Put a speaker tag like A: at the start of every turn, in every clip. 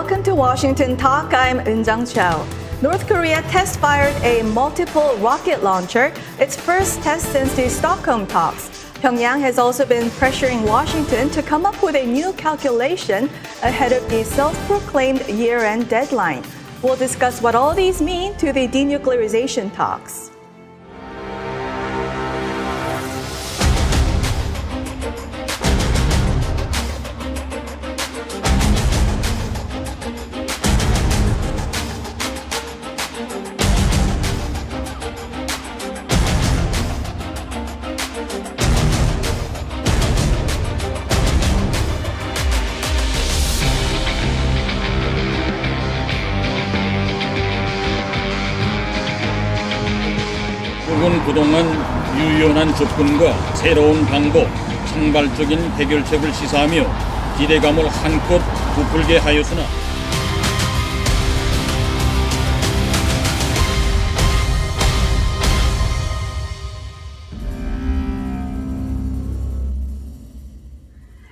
A: Welcome to Washington Talk. I'm Eun Cho. North Korea test-fired a multiple rocket launcher, its first test since the Stockholm talks. Pyongyang has also been pressuring Washington to come up with a new calculation ahead of the self-proclaimed year-end deadline. We'll discuss what all these mean to the denuclearization talks.
B: 미국은 그동안 유연한 접근과 새로운 방법, 창발적인 해결책을 시사하며 기대감을 한껏 부풀게 하였으나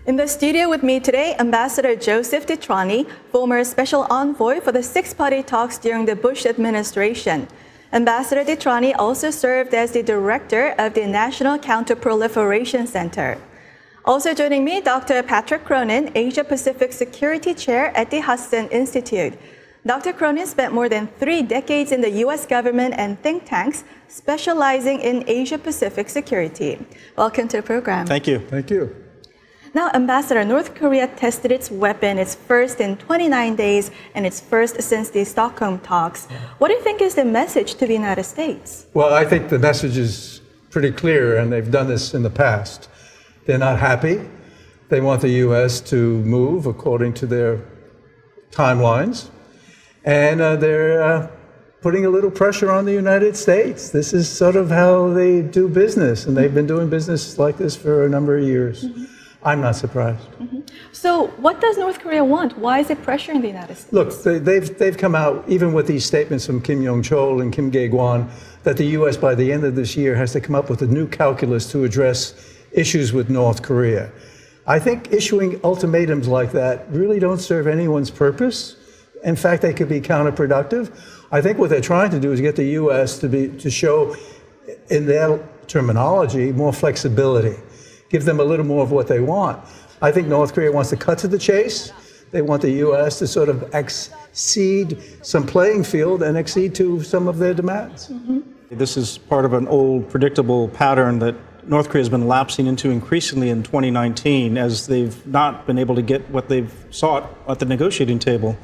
A: In the studio with me today, Ambassador Joseph DeTrani, former special envoy for the six-party talks during the Bush administration. Ambassador DeTrani also served as the director of the National Counterproliferation Center. Also joining me, Dr. Patrick Cronin, Asia-Pacific Security Chair at the Hudson Institute. Dr. Cronin spent more than 3 decades in the U.S. government and think tanks, specializing in Asia-Pacific security. Welcome to the program.
C: Thank you.
D: Thank you.
A: Now, Ambassador, North Korea tested its weapon, its first in 29 days, and its first since the Stockholm talks. What do you think is the message to the United States?
D: Well, I think the message is pretty clear, and they've done this in the past. They're not happy. They want the U.S. to move according to their timelines, and they're putting a little pressure on the United States. This is sort of how they do business, and they've been doing business like this for a number of years. I'm not surprised.
A: So what does North Korea want? Why is it pressuring the United States?
D: Look, they've come out, even with these statements from Kim Yong-chol and Kim Gae-gwan, that the U.S. by the end of this year has to come up with a new calculus to address issues with North Korea. I think issuing ultimatums like that really don't serve anyone's purpose. In fact, they could be counterproductive. I think what they're trying to do is get the U.S. to show, in their terminology, more flexibility. Give them a little more of what they want. I think North Korea wants to cut to the chase. They want the U.S. to sort of accede some playing field and accede to some of their demands.
C: This is part of an old, predictable pattern that North Korea has been lapsing into increasingly in 2019 as they've not been able to get what they've sought at the negotiating table.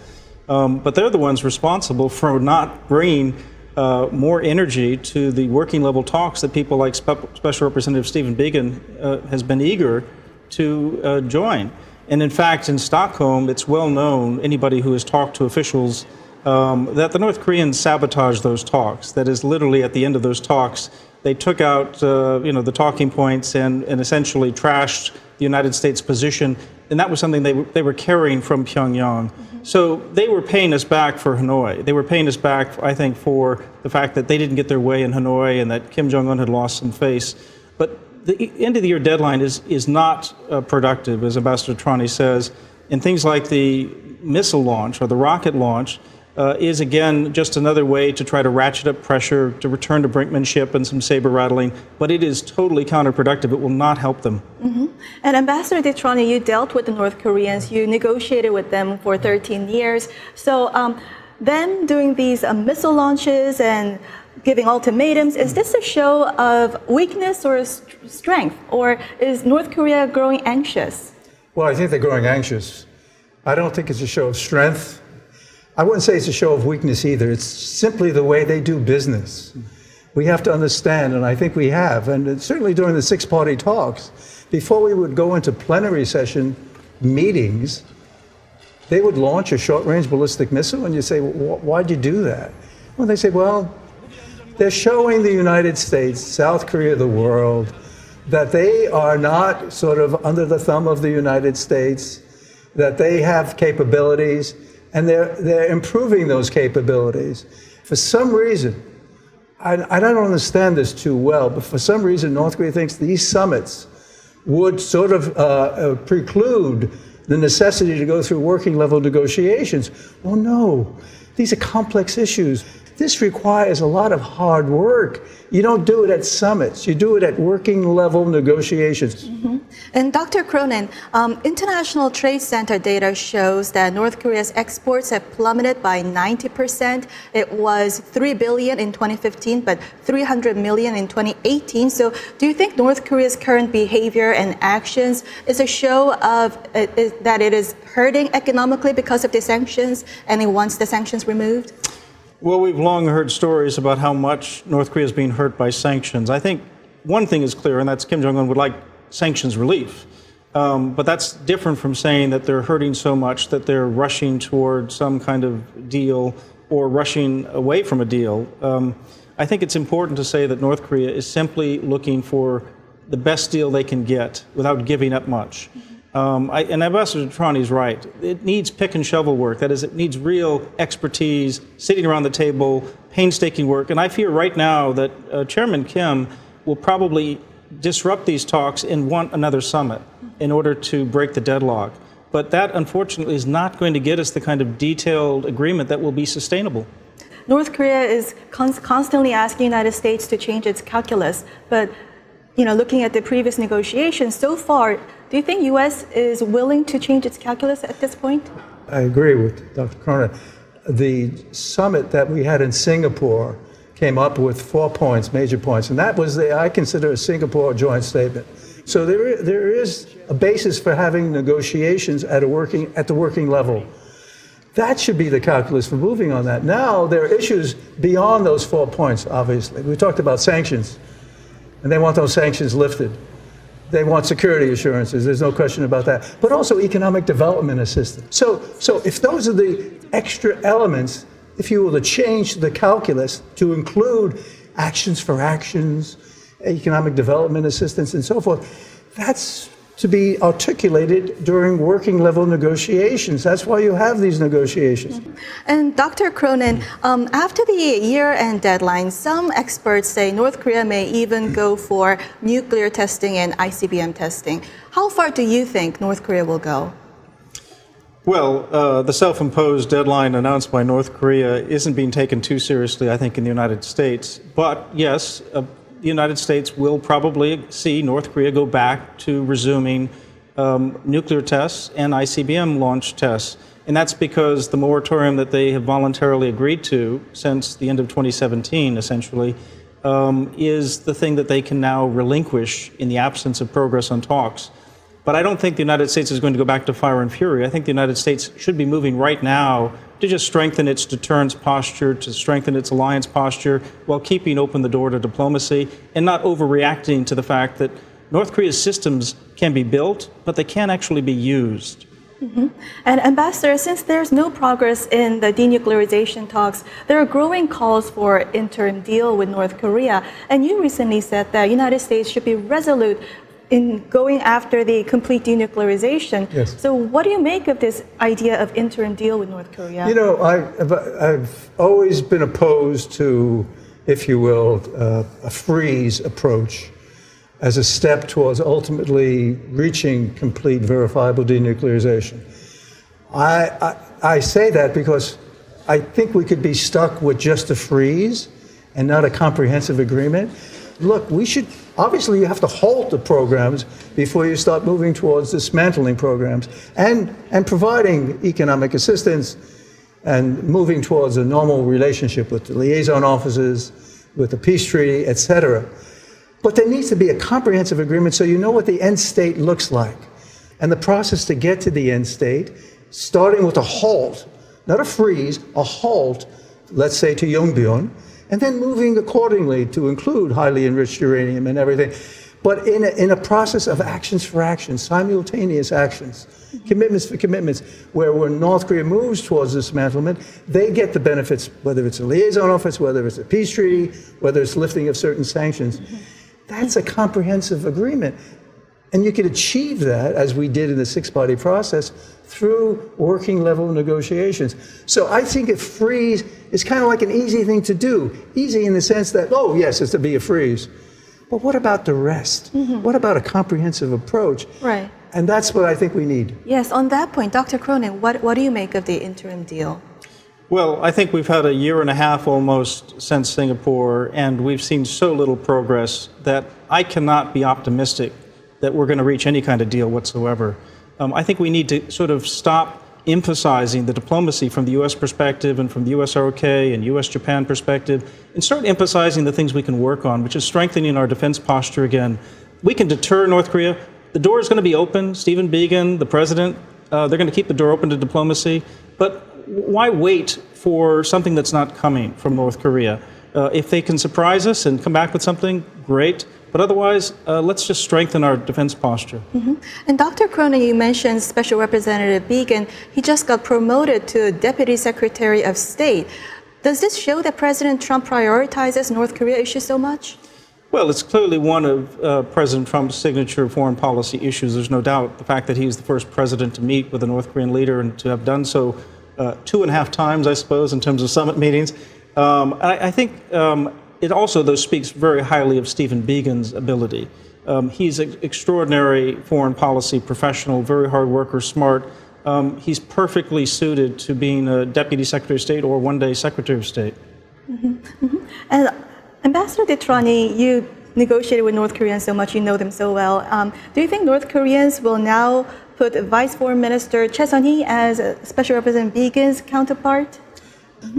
C: But they're the ones responsible for not bringing more energy to the working level talks that people like Special Representative Stephen Biegun has been eager to join. And in fact, in Stockholm, it's well known, anybody who has talked to officials, that the North Koreans sabotaged those talks. That is, literally at the end of those talks, they took out the talking points and essentially trashed the United States position. And that was something they were carrying from Pyongyang. So they were paying us back for Hanoi. They were paying us back, I think, for the fact that they didn't get their way in Hanoi and that Kim Jong-un had lost some face. But the end of the year deadline is not productive, as Ambassador DeTrani says. And things like the missile launch or the rocket launch is, again, just another way to try to ratchet up pressure, to return to brinkmanship and some saber rattling. But it is totally counterproductive. It will not help them.
A: And Ambassador DeTrani, you dealt with the North Koreans. You negotiated with them for 13 years. So them doing these missile launches and giving ultimatums, is this a show of weakness or strength? Or is North Korea growing anxious?
D: Well, I think they're growing anxious. I don't think it's a show of strength. I wouldn't say it's a show of weakness either. It's simply the way they do business. We have to understand, and I think we have, and certainly during the six-party talks, before we would go into plenary session meetings, they would launch a short-range ballistic missile, and you say, well, why'd you do that? Well, they say, well, they're showing the United States, South Korea, the world, that they are not sort of under the thumb of the United States, that they have capabilities, and they're improving those capabilities. For some reason, I don't understand this too well, but for some reason, North Korea thinks these summits would sort of preclude the necessity to go through working level negotiations. Well, no, these are complex issues. This requires a lot of hard work. You don't do it at summits. You do it at working level negotiations.
A: And Dr. Cronin, International Trade Center data shows that North Korea's exports have plummeted by 90%. It was $3 billion in 2015, but $300 million in 2018. So do you think North Korea's current behavior and actions is a show of that it is hurting economically because of the sanctions and it wants the sanctions removed?
C: Well, we've long heard stories about how much North Korea is being hurt by sanctions. I think one thing is clear, and that's Kim Jong-un would like sanctions relief. But that's different from saying that they're hurting so much that they're rushing toward some kind of deal or rushing away from a deal. I think it's important to say that North Korea is simply looking for the best deal they can get without giving up much. And Ambassador DeTrani is right. It needs pick and shovel work. That is, it needs real expertise, sitting around the table, painstaking work. And I fear right now that Chairman Kim will probably disrupt these talks and want another summit in order to break the deadlock. But that, unfortunately, is not going to get us the kind of detailed agreement that will be sustainable.
A: North Korea is constantly asking the United States to change its calculus. But looking at the previous negotiations so far, do you think U.S. is willing to change its calculus at this point?
D: I agree with Dr. Cronin. The summit that we had in Singapore came up with 4 points, major points, and that was I consider a Singapore joint statement. So there is a basis for having negotiations at the working level. That should be the calculus for moving on that. Now there are issues beyond those 4 points, obviously. We talked about sanctions, and they want those sanctions lifted. They want security assurances, there's no question about that. But also economic development assistance. So if those are the extra elements, if you will, to change the calculus to include actions for actions, economic development assistance, and so forth, that's to be articulated during working level negotiations. That's why you have these negotiations.
A: And Dr. Cronin, after the year-end deadline, some experts say North Korea may even go for nuclear testing and ICBM testing. How far do you think North Korea will go?
C: Well, the self-imposed deadline announced by North Korea isn't being taken too seriously, I think, in the United States. But yes, the United States will probably see North Korea go back to resuming nuclear tests and ICBM launch tests. And that's because the moratorium that they have voluntarily agreed to since the end of 2017, essentially, is the thing that they can now relinquish in the absence of progress on talks. But I don't think the United States is going to go back to fire and fury. I think the United States should be moving right now to just strengthen its deterrence posture, to strengthen its alliance posture, while keeping open the door to diplomacy and not overreacting to the fact that North Korea's systems can be built, but they can't actually be used.
A: And Ambassador, since there's no progress in the denuclearization talks, there are growing calls for an interim deal with North Korea. And you recently said that the United States should be resolute in going after the complete denuclearization.
D: Yes.
A: So what do you make of this idea of interim deal with North Korea?
D: I've always been opposed to, if you will, a freeze approach as a step towards ultimately reaching complete verifiable denuclearization. I say that because I think we could be stuck with just a freeze and not a comprehensive agreement. Look, obviously you have to halt the programs before you start moving towards dismantling programs and providing economic assistance and moving towards a normal relationship with the liaison officers, with the peace treaty, etc. But there needs to be a comprehensive agreement so you know what the end state looks like. And the process to get to the end state, starting with a halt, not a freeze, a halt, let's say to Yongbyon, and then moving accordingly to include highly enriched uranium and everything. But in a process of actions for actions, simultaneous actions, commitments for commitments, where when North Korea moves towards dismantlement, they get the benefits, whether it's a liaison office, whether it's a peace treaty, whether it's lifting of certain sanctions. That's a comprehensive agreement. And you can achieve that, as we did in the six-party process, through working level negotiations. So I think a freeze is kind of like an easy thing to do. Easy in the sense that, oh, yes, it's to be a freeze. But what about the rest? What about a comprehensive approach?
A: Right.
D: And that's what I think we need.
A: Yes, on that point, Dr. Cronin, what do you make of the interim deal?
C: Well, I think we've had a year and a half almost since Singapore, and we've seen so little progress that I cannot be optimistic that we're going to reach any kind of deal whatsoever. I think we need to sort of stop emphasizing the diplomacy from the U.S. perspective and from the U.S.-ROK and U.S.-Japan perspective, and start emphasizing the things we can work on, which is strengthening our defense posture again. We can deter North Korea. The door is going to be open. Stephen Biegun, the president, they're going to keep the door open to diplomacy. But why wait for something that's not coming from North Korea? If they can surprise us and come back with something, great. But otherwise, let's just strengthen our defense posture.
A: And Dr. Cronin, you mentioned Special Representative Biegun. He just got promoted to Deputy Secretary of State. Does this show that President Trump prioritizes North Korea issues so much?
C: Well, it's clearly one of President Trump's signature foreign policy issues. There's no doubt the fact that he's the first president to meet with a North Korean leader and to have done so 2.5 times, I suppose, in terms of summit meetings. I think it also, though, speaks very highly of Stephen Biegun's ability. He's an extraordinary foreign policy professional, very hard worker, smart. He's perfectly suited to being a Deputy Secretary of State or one day Secretary of State.
A: And Ambassador DeTrani, you negotiated with North Koreans so much, you know them so well. Do you think North Koreans will now put Vice Foreign Minister Choi Sun-hee as Special Representative Biegun's counterpart?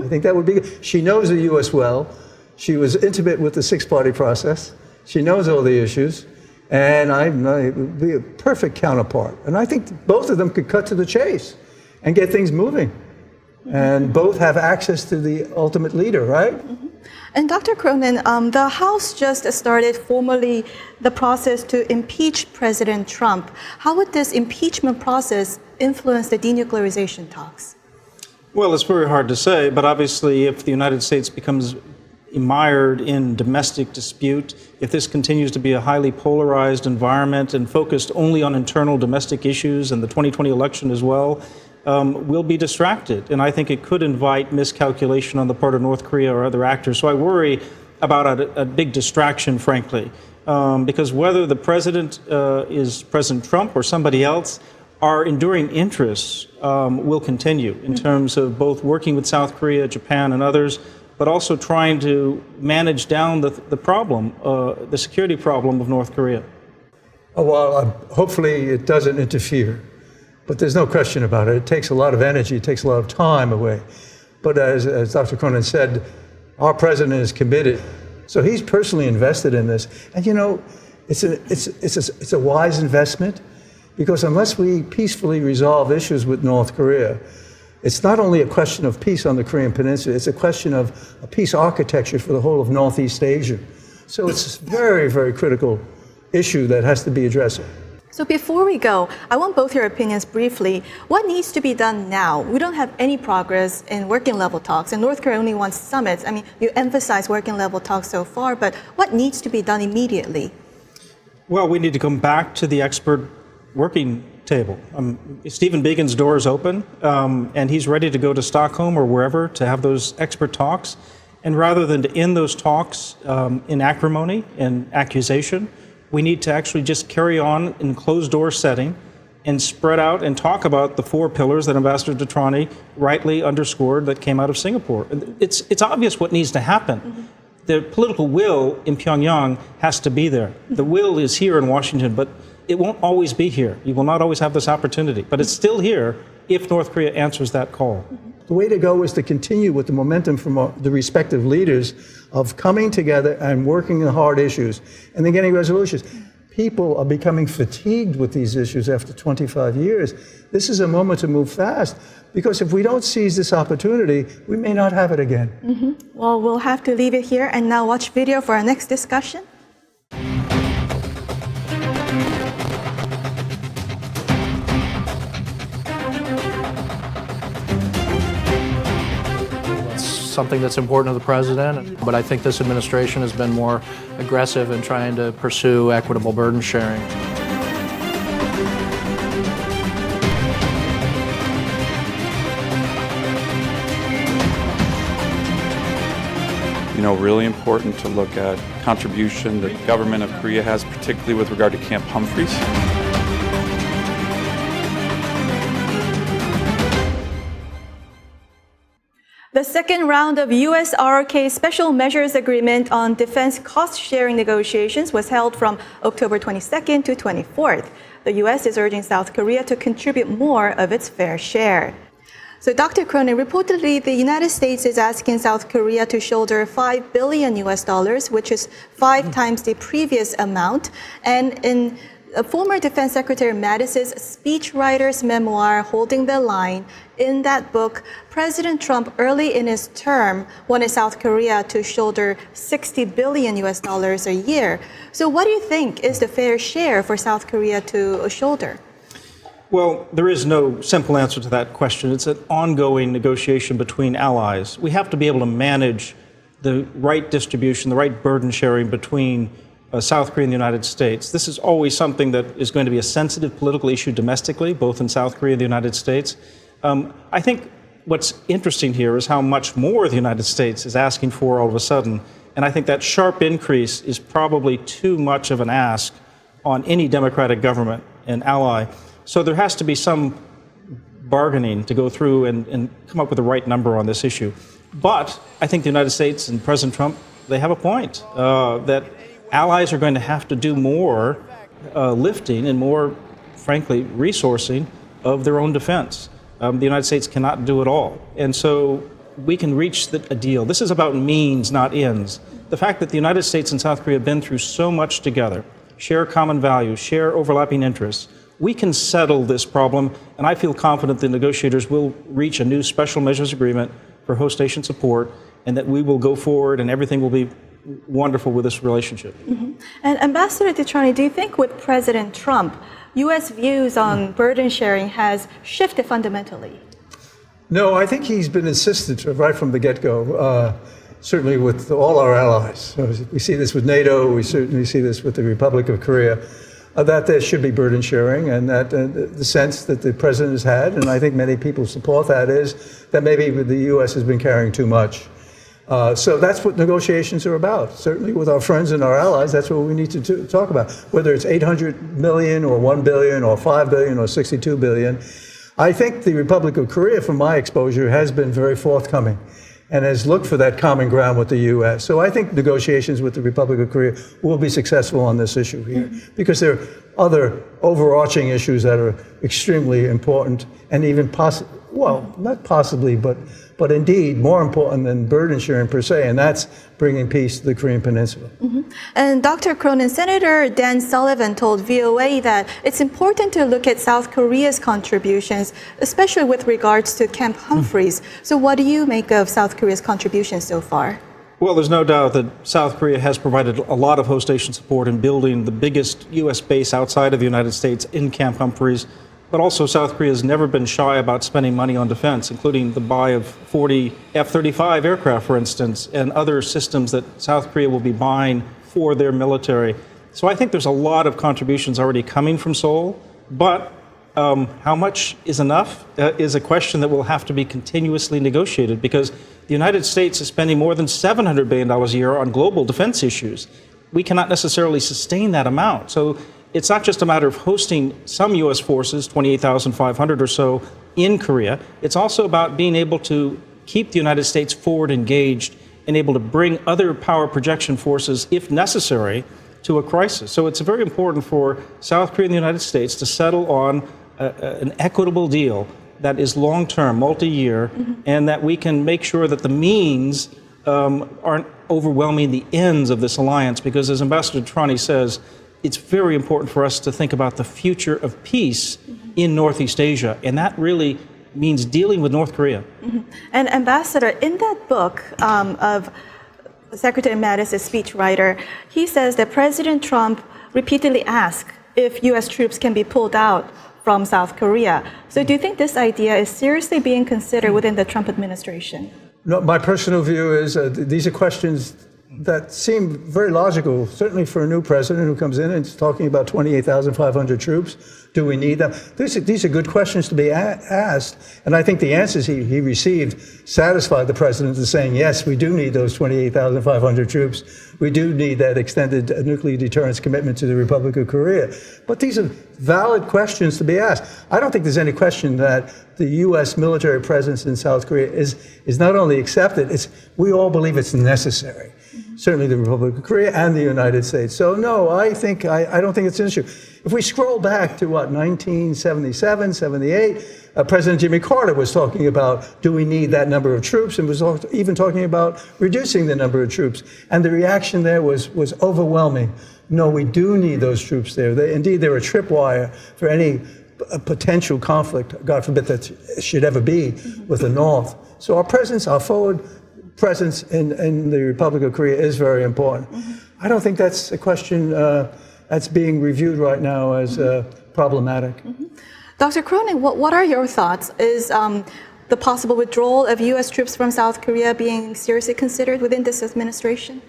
D: I think that would be good. She knows the U.S. well. She was intimate with the six-party process. She knows all the issues. And I would be a perfect counterpart. And I think both of them could cut to the chase and get things moving. And both have access to the ultimate leader, right?
A: And Dr. Cronin, the House just started formally the process to impeach President Trump. How would this impeachment process influence the denuclearization talks?
C: Well, it's very hard to say, but obviously if the United States becomes mired in domestic dispute, if this continues to be a highly polarized environment and focused only on internal domestic issues and the 2020 election as well, we'll be distracted. And I think it could invite miscalculation on the part of North Korea or other actors. So I worry about a big distraction, frankly, because whether the president is President Trump or somebody else, our enduring interests will continue in terms of both working with South Korea, Japan, and others, but also trying to manage down the problem, the security problem of North Korea.
D: Oh, well, hopefully it doesn't interfere. But there's no question about it. It takes a lot of energy. It takes a lot of time away. But as Dr. Cronin said, our president is committed. So he's personally invested in this. And you know, it's a wise investment, because unless we peacefully resolve issues with North Korea, it's not only a question of peace on the Korean Peninsula, it's a question of a peace architecture for the whole of Northeast Asia. So it's a very, very critical issue that has to be addressed.
A: So before we go, I want both your opinions briefly. What needs to be done now? We don't have any progress in working level talks, and North Korea only wants summits. I mean, you emphasize working level talks so far, but what needs to be done immediately?
C: Well, we need to come back to the expert working table. Stephen Biegun's door is open, and he's ready to go to Stockholm or wherever to have those expert talks. And rather than to end those talks in acrimony and accusation, we need to actually just carry on in closed-door setting and spread out and talk about the 4 pillars that Ambassador DeTrani rightly underscored that came out of Singapore. It's obvious what needs to happen. The political will in Pyongyang has to be there. The will is here in Washington, but it won't always be here. You will not always have this opportunity, but it's still here if North Korea answers that call.
D: The way to go is to continue with the momentum from the respective leaders of coming together and working on hard issues and then getting resolutions. People are becoming fatigued with these issues after 25 years. This is a moment to move fast, because if we don't seize this opportunity, we may not have it again.
A: Well, we'll have to leave it here and now watch video for our next discussion.
E: Something that's important to the president, but I think this administration has been more aggressive in trying to pursue equitable burden sharing.
F: You know, really important to look at contribution that the government of Korea has, particularly with regard to Camp Humphreys.
A: The second round of U.S. RRK Special Measures Agreement on Defense Cost-Sharing negotiations was held from October 22nd to 24th. The U.S. is urging South Korea to contribute more of its fair share. So, Dr. Cronin, reportedly, the United States is asking South Korea to shoulder $5 billion US dollars, which is 5 times the previous amount. And in former Defense Secretary Mattis's speechwriter's memoir, Holding the Line, in that book, President Trump early in his term wanted South Korea to shoulder $60 billion US dollars a year. So what do you think is the fair share for South Korea to shoulder?
C: Well, there is no simple answer to that question. It's an ongoing negotiation between allies. We have to be able to manage the right distribution, the right burden sharing between South Korea and the United States. This is always something that is going to be a sensitive political issue domestically, both in South Korea and the United States. I think what's interesting here is how much more the United States is asking for all of a sudden. And I think that sharp increase is probably too much of an ask on any democratic government and ally. So there has to be some bargaining to go through and come up with the right number on this issue. But I think the United States and President Trump, they have a point that allies are going to have to do more lifting and more, frankly, resourcing of their own defense. The United States cannot do it all. And so we can reach a deal. This is about means, not ends. The fact that the United States and South Korea have been through so much together, share common values, share overlapping interests, we can settle this problem, and I feel confident the negotiators will reach a new special measures agreement for host nation support, and that we will go forward and everything will be wonderful with this relationship.
A: Mm-hmm. And Ambassador DeTrani, do you think with President Trump, U.S. views on burden sharing has shifted fundamentally?
D: No, I think he's been insistent right from the get-go, certainly with all our allies. We see this with NATO, we certainly see this with the Republic of Korea, that there should be burden sharing, and that the sense that the president has had, and I think many people support that, is that maybe the U.S. has been carrying too much. So that's what negotiations are about. Certainly with our friends and our allies, that's what we need to talk about. Whether it's 800 million or 1 billion or 5 billion or 62 billion, I think the Republic of Korea, from my exposure, has been very forthcoming and has looked for that common ground with the U.S. So I think negotiations with the Republic of Korea will be successful on this issue here, because there are other overarching issues that are extremely important and even not possibly, but indeed more important than burden sharing per se, and that's bringing peace to the Korean Peninsula.
A: Mm-hmm. And Dr. Cronin, Senator Dan Sullivan told VOA that it's important to look at South Korea's contributions, especially with regards to Camp Humphreys. So what do you make of South Korea's contributions so far?
C: Well, there's no doubt that South Korea has provided a lot of host nation support in building the biggest U.S. base outside of the United States in Camp Humphreys. But also, South Korea has never been shy about spending money on defense, including the buy of 40 F-35 aircraft, for instance, and other systems that South Korea will be buying for their military. So I think there's a lot of contributions already coming from Seoul, but how much is enough is a question that will have to be continuously negotiated, because the United States is spending more than $700 billion a year on global defense issues. We cannot necessarily sustain that amount. So it's not just a matter of hosting some U.S. forces, 28,500 or so, in Korea. It's also about being able to keep the United States forward engaged and able to bring other power projection forces, if necessary, to a crisis. So it's very important for South Korea and the United States to settle on an equitable deal that is long-term, multi-year, and that we can make sure that the means aren't overwhelming the ends of this alliance, because as Ambassador DeTrani says, it's very important for us to think about the future of peace in Northeast Asia, and that really means dealing with North Korea.
A: And Ambassador, in that book of Secretary Mattis' speechwriter, he says that President Trump repeatedly asked if U.S. troops can be pulled out from South Korea. So do you think this idea is seriously being considered within the Trump administration?
D: No, my personal view is these are questions that seem very logical, certainly for a new president who comes in and is talking about 28,500 troops. Do we need them? These are good questions to be asked, and I think the answers he received satisfied the president in saying, yes, we do need those 28,500 troops. We do need that extended nuclear deterrence commitment to the Republic of Korea. But these are valid questions to be asked. I don't think there's any question that the U.S. military presence in South Korea is not only accepted, we all believe it's necessary. Certainly the Republic of Korea and the United States. So no, I don't think it's an issue. If we scroll back to 1977, 78, President Jimmy Carter was talking about, do we need that number of troops? And was even talking about reducing the number of troops. And the reaction there was overwhelming. No, we do need those troops there. Indeed, they're a tripwire for any potential conflict, God forbid that should ever be, with the North. So our presence, our forward presence in the Republic of Korea is very important. I don't think that's a question that's being reviewed right now as problematic.
A: Dr. Cronin, what are your thoughts? Is the possible withdrawal of U.S. troops from South Korea being seriously considered within this administration?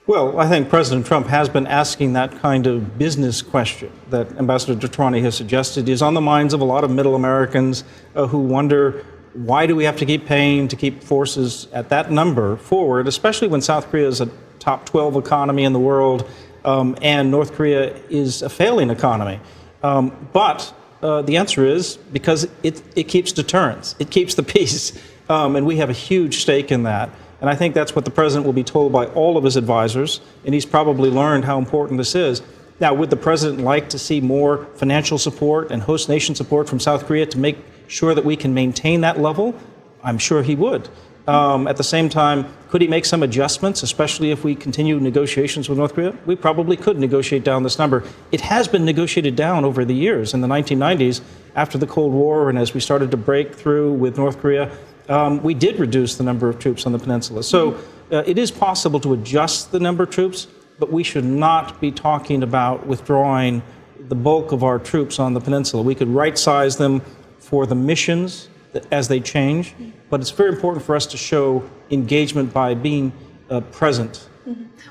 C: Well, I think President Trump has been asking that kind of business question that Ambassador DeTrani has suggested is on the minds of a lot of middle Americans who wonder, why do we have to keep paying to keep forces at that number forward, especially when South Korea is a top 12 economy in the world and North Korea is a failing economy. But the answer is because it keeps deterrence, it keeps the peace, and we have a huge stake in that. And I think that's what the president will be told by all of his advisors, and he's probably learned how important this is. Now, would the president like to see more financial support and host nation support from South Korea to make sure that we can maintain that level? I'm sure he would. At the same time, could he make some adjustments, especially if we continue negotiations with North Korea? We probably could negotiate down this number. It has been negotiated down over the years. In the 1990s, after the Cold War, and as we started to break through with North Korea, we did reduce the number of troops on the peninsula. So it is possible to adjust the number of troops, but we should not be talking about withdrawing the bulk of our troops on the peninsula. We could right-size them for the missions as they change, but it's very important for us to show engagement by being present.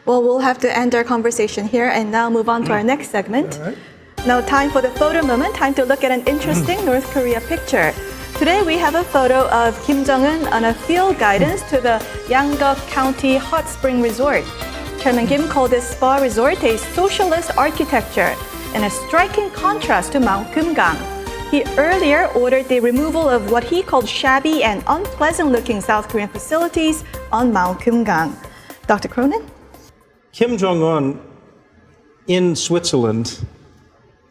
A: Well, we'll have to end our conversation here and now move on to our next segment.
D: All right.
A: Now, time for the photo moment, time to look at an interesting North Korea picture. Today, we have a photo of Kim Jong-un on a field guidance to the Yangguk County Hot Spring Resort. Chairman Kim called this spa resort a socialist architecture and a striking contrast to Mount Kumgang. He earlier ordered the removal of what he called shabby and unpleasant-looking South Korean facilities on Mount Kumgang. Dr. Cronin?
C: Kim Jong-un in Switzerland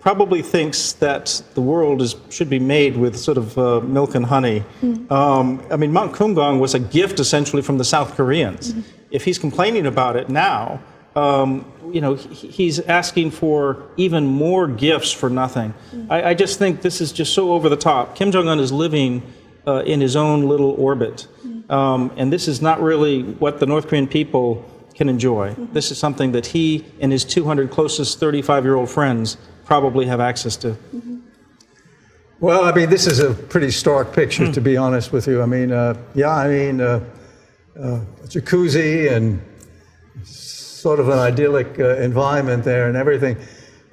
C: probably thinks that the world should be made with sort of milk and honey. I mean, Mount Kumgang was a gift essentially from the South Koreans. If he's complaining about it now, he's asking for even more gifts for nothing. I just think this is just so over the top. Kim Jong-un is living in his own little orbit. And this is not really what the North Korean people can enjoy. This is something that he and his 200 closest 35-year-old friends probably have access to.
D: Well, I mean, this is a pretty stark picture, to be honest with you. I mean, a jacuzzi and sort of an idyllic environment there and everything.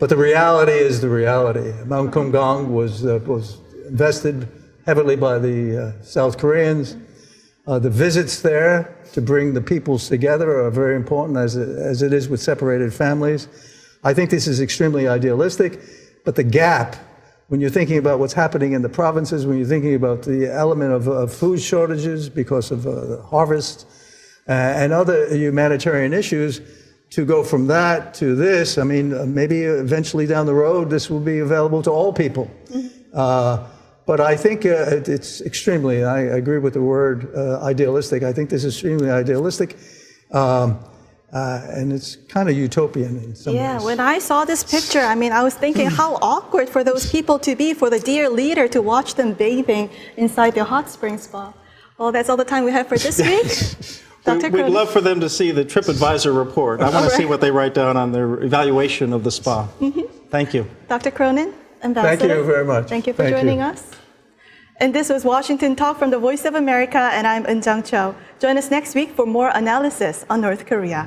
D: But the reality is the reality. Mount Kumgang was invested heavily by the South Koreans. The visits there to bring the peoples together are very important, as it is with separated families. I think this is extremely idealistic, but the gap, when you're thinking about what's happening in the provinces, when you're thinking about the element of food shortages because of harvest and other humanitarian issues, to go from that to this, I mean, maybe eventually down the road, this will be available to all people. But I think it's extremely, I agree with the word idealistic. I think this is extremely idealistic. And it's kind of utopian in some ways.
A: Yeah, when I saw this picture, I mean, I was thinking how awkward for those people to be, for the dear leader to watch them bathing inside their hot spring spa. Well, that's all the time we have for this week. Dr.
C: We'd love for them to see the TripAdvisor report. I want to see what they write down on their evaluation of the spa. Thank you.
A: Dr. Cronin, Ambassador.
D: Thank you very much.
A: Thank you for joining us. And this was Washington Talk from the Voice of America, and I'm Eun Jung Cho. Join us next week for more analysis on North Korea.